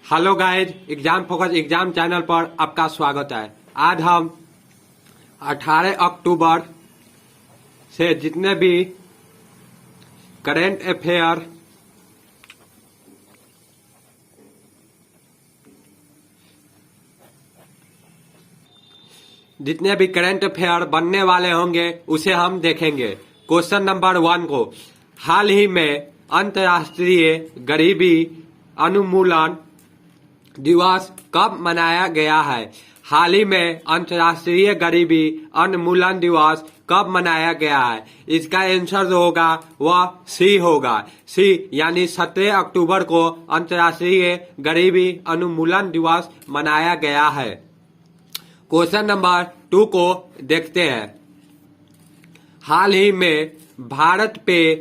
Hello guys, exam focus exam channel पर आपका स्वागत है। आज हम 18 अक्टूबर से जितने भी करंट अफेयर बनने वाले होंगे उसे हम देखेंगे। क्वेश्चन नंबर 1 को, हाल ही में अंतर्राष्ट्रीय गरीबी उन्मूलन दिवस कब मनाया गया है? हाल ही में अंतर्राष्ट्रीय गरीबी उन्मूलन दिवस कब मनाया गया है? इसका आंसर जो होगा वह सी होगा। सी यानी 17 अक्टूबर को अंतर्राष्ट्रीय गरीबी उन्मूलन दिवस मनाया गया है। क्वेश्चन नंबर 2 को देखते हैं। हाल ही में भारत पे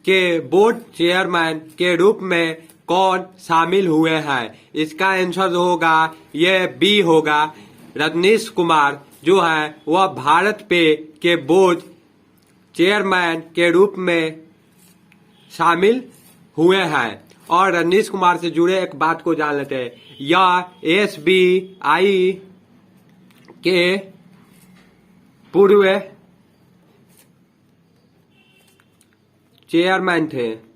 के बोर्ड चेयरमैन के रूप में कौन शामिल हुए हैं? इसका आंसर जो होगा ये बी होगा। रजनीश कुमार जो है वह भारत पे के बोर्ड चेयरमैन के रूप में शामिल हुए हैं। और रजनीश कुमार से जुड़े एक बात को जान लेते हैं। यह SBI के पूर्व चेयरमैन थे।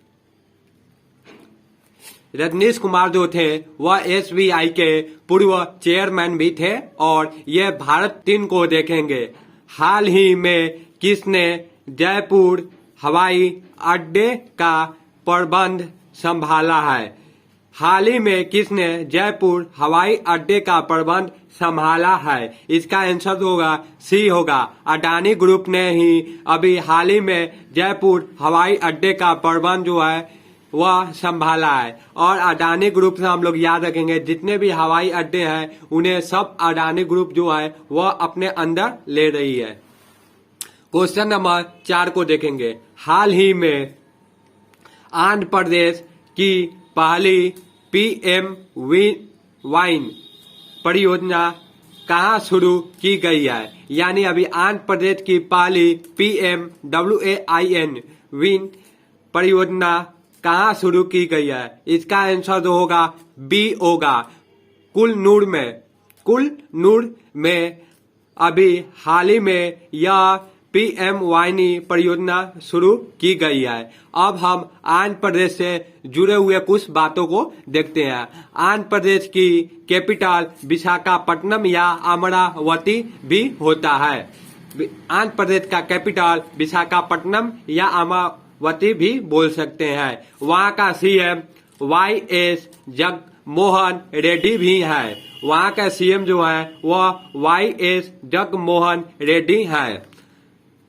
रजनीश कुमार जो थे वह SBI के पूर्व चेयरमैन भी थे। और ये भारत 3 को देखेंगे। हाल ही में किसने जयपुर हवाई अड्डे का प्रबंध संभाला है? हाल ही में किसने जयपुर हवाई अड्डे का प्रबंध संभाला है? इसका आंसर होगा सी होगा। अडानी ग्रुप ने ही अभी हाल ही में जयपुर हवाई अड्डे का प्रबंध जो है वह संभाला है। और अडानी ग्रुप से हम लोग याद रखेंगे जितने भी हवाई अड्डे हैं उन्हें सब अडानी ग्रुप जो है वह अपने अंदर ले रही है। क्वेश्चन नंबर 4 को देखेंगे। हाल ही में आंध्र प्रदेश की पहली PM वाइन परियोजना कहाँ शुरू की गई है? यानी अभी आंध्र प्रदेश की पहली PM WAIN विन परियोजना कहाँ शुरू की गई है? इसका आंसर जो होगा बी होगा। कुल्लूर में अभी हाल ही में यह PM वाहिनी परियोजना शुरू की गई है। अब हम आंध्र प्रदेश से जुड़े हुए कुछ बातों को देखते हैं। आंध्र प्रदेश की कैपिटल विशाखापट्टनम या अमरावती भी होता है। आंध्र प्रदेश का कैपिटल विशाखापट्टनम या अमरावती भी बोल सकते हैं। वहाँ का CM YS जगनमोहन रेड्डी भी है। वहाँ का CM जो है वह YS जगनमोहन रेड्डी है।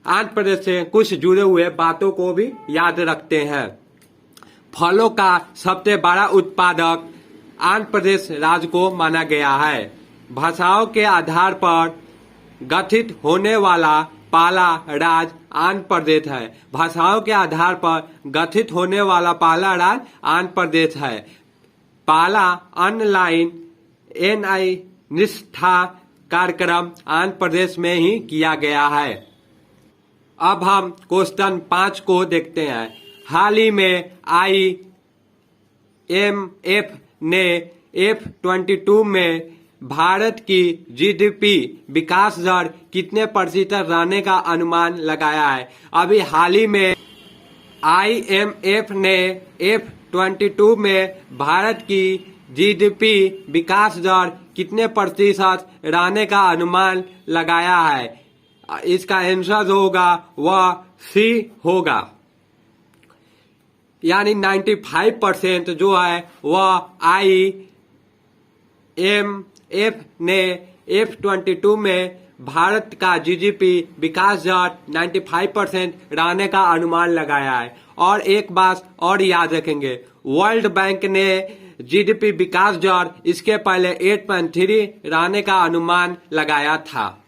आंध्र प्रदेश से कुछ जुड़े हुए बातों को भी याद रखते हैं। फलों का सबसे बड़ा उत्पादक आंध्र प्रदेश राज्य को माना गया है। भाषाओं के आधार पर गठित होने वाला पहला राज्य आंध्र प्रदेश है। भाषाओं के आधार पर गठित होने वाला पहला राज्य आंध्र प्रदेश है। पहला ऑनलाइन NI निष्ठा कार्यक्रम आंध्र प्रदेश में ही किया गया है। अब हम क्वेश्चन 5 को देखते हैं। हाल ही में IMF ने F22 में भारत की GDP विकास दर कितने प्रतिशत रहने का अनुमान लगाया है? अभी हाल ही में IMF ने F22 में भारत की GDP विकास दर कितने प्रतिशत रहने का अनुमान लगाया है? इसका आंसर होगा वह सी होगा। यानी 95% जो है वह IMF ने F22 में भारत का GDP विकास दर 95% रहने का अनुमान लगाया है। और एक बात और याद रखेंगे, वर्ल्ड बैंक ने GDP विकास दर इसके पहले 8.3 रहने का अनुमान लगाया था।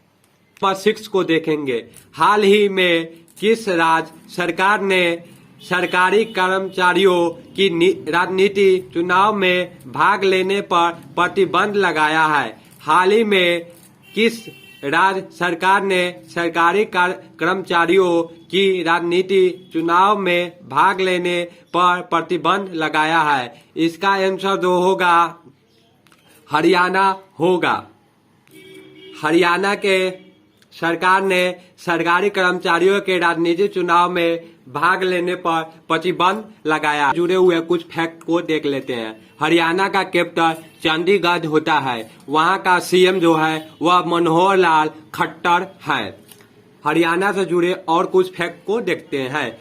नंबर 6 को देखेंगे। हाल ही में किस राज्य सरकार ने सरकारी कर्मचारियों की राजनीति चुनाव में भाग लेने पर प्रतिबंध लगाया है? हाल ही में किस राज्य सरकार ने सरकारी कर्मचारियों की राजनीति चुनाव में भाग लेने पर प्रतिबंध लगाया है? इसका आंसर जो होगा हरियाणा होगा। हरियाणा के सरकार ने सरकारी कर्मचारियों के राजनीतिक चुनाव में भाग लेने पर प्रतिबंध लगाया। जुड़े हुए कुछ फैक्ट को देख लेते हैं। हरियाणा का कैपिटल चंडीगढ़ होता है। वहां का सीएम जो है वह मनोहर लाल खट्टर है। हरियाणा से जुड़े और कुछ फैक्ट को देखते हैं।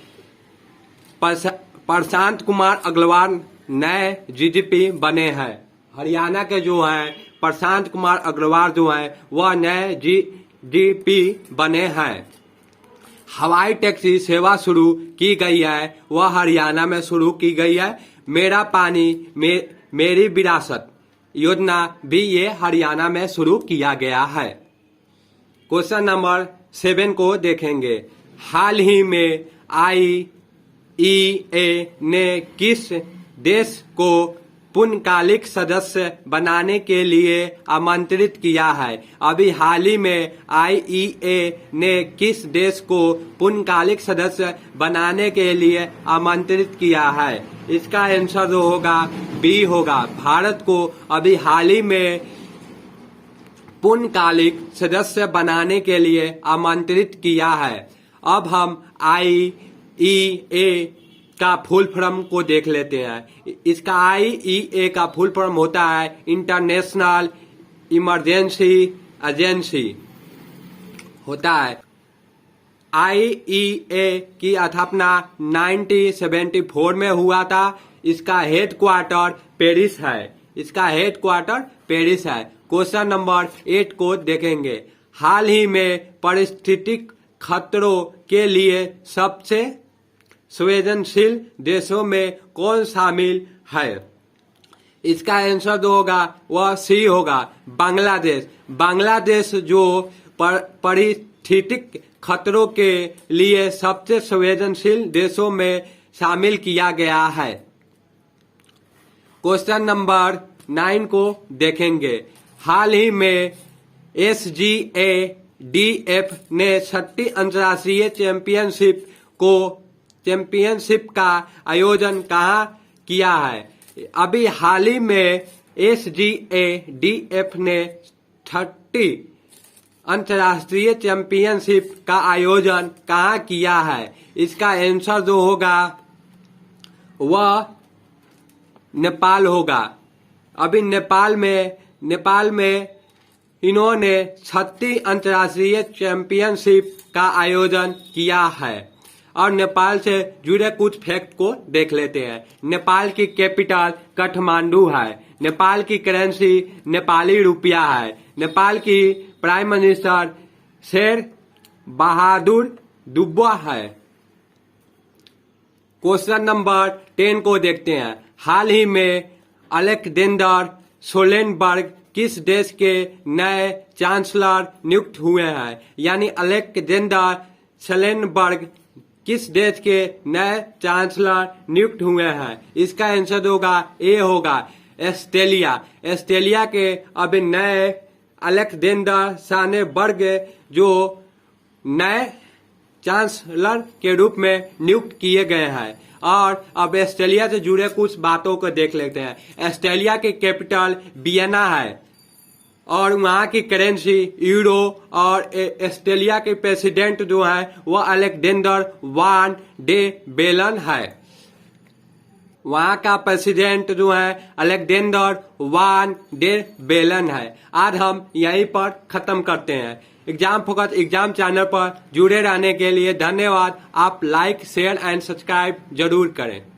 प्रशांत कुमार अग्रवाल नए डीजीपी बने हैं। हरियाणा के जो हैं प्रशांत कुमार अग्रवाल जो हैं वह नए डीजीपी बने हैं। हवाई टैक्सी सेवा शुरू की गई है, वह हरियाणा में शुरू की गई है। मेरा पानी मेरी विरासत योजना भी ये हरियाणा में शुरू किया गया है। क्वेश्चन नंबर 7 को देखेंगे। हाल ही में IEA ने किस देश को पूर्णकालिक सदस्य बनाने के लिए आमंत्रित किया है? अभी हाल ही में IEA ने किस देश को पूर्णकालिक सदस्य बनाने के लिए आमंत्रित किया है? इसका आंसर जो होगा बी होगा। भारत को अभी हाल ही में पूर्णकालिक सदस्य बनाने के लिए आमंत्रित किया है। अब हम IEA का फुल फॉर्म को देख लेते हैं। इसका IEA का फुल फॉर्म होता है इंटरनेशनल इमरजेंसी एजेंसी होता है। IEA की स्थापना 1974 में हुआ था। इसका हेडक्वार्टर पेरिस है। इसका हेडक्वार्टर पेरिस है। क्वेश्चन नंबर 8 को देखेंगे। हाल ही में पारिस्थितिक खतरों के लिए सबसे संवेदनशील देशों में कौन शामिल है? इसका आंसर जो होगा वह सी होगा, बांग्लादेश। बांग्लादेश जो पारिस्थितिक खतरों के लिए सबसे संवेदनशील देशों में शामिल किया गया है। क्वेश्चन नंबर 9 को देखेंगे। हाल ही में SGADF ने 6ठी अंतर्राष्ट्रीय चैंपियनशिप का आयोजन कहाँ किया है? अभी हाल ही में SGADF ने 6ठी अंतर्राष्ट्रीय चैंपियनशिप का आयोजन कहाँ किया है? इसका आंसर जो होगा वह नेपाल होगा। अभी नेपाल में इन्होंने 6ठी अंतर्राष्ट्रीय चैंपियनशिप का आयोजन किया है। और नेपाल से जुड़े कुछ फैक्ट को देख लेते हैं। नेपाल की कैपिटल काठमांडू है। नेपाल की करेंसी नेपाली रुपया है। नेपाल की प्राइम मिनिस्टर शेर बहादुर दुब्बा है। क्वेश्चन नंबर 10 को देखते हैं। हाल ही में अलेक्जेंडर सोलेनबर्ग किस देश के नए चांसलर नियुक्त हुए हैं? यानी अलेक्जेंडर सोलेनबर्ग किस देश के नए चांसलर नियुक्त हुए हैं? इसका आंसर होगा ए होगा, ऑस्ट्रेलिया। ऑस्ट्रेलिया के अभी नए अलेक्जेंडर सोलेनबर्ग जो नए चांसलर के रूप में नियुक्त किए गए हैं। और अब ऑस्ट्रेलिया से जुड़े कुछ बातों को देख लेते हैं। ऑस्ट्रेलिया की कैपिटल वियना है और वहाँ की करेंसी यूरो। और ऑस्ट्रेलिया के प्रेसिडेंट जो है वो अलेक्जेंडर वान डे बेलन है। वहाँ का प्रेसिडेंट जो है अलेक्जेंडर वान डे बेलन है। आज हम यहीं पर खत्म करते हैं। एग्जाम फोकस एग्जाम चैनल पर जुड़े रहने के लिए धन्यवाद। आप लाइक शेयर एंड सब्सक्राइब जरूर करें।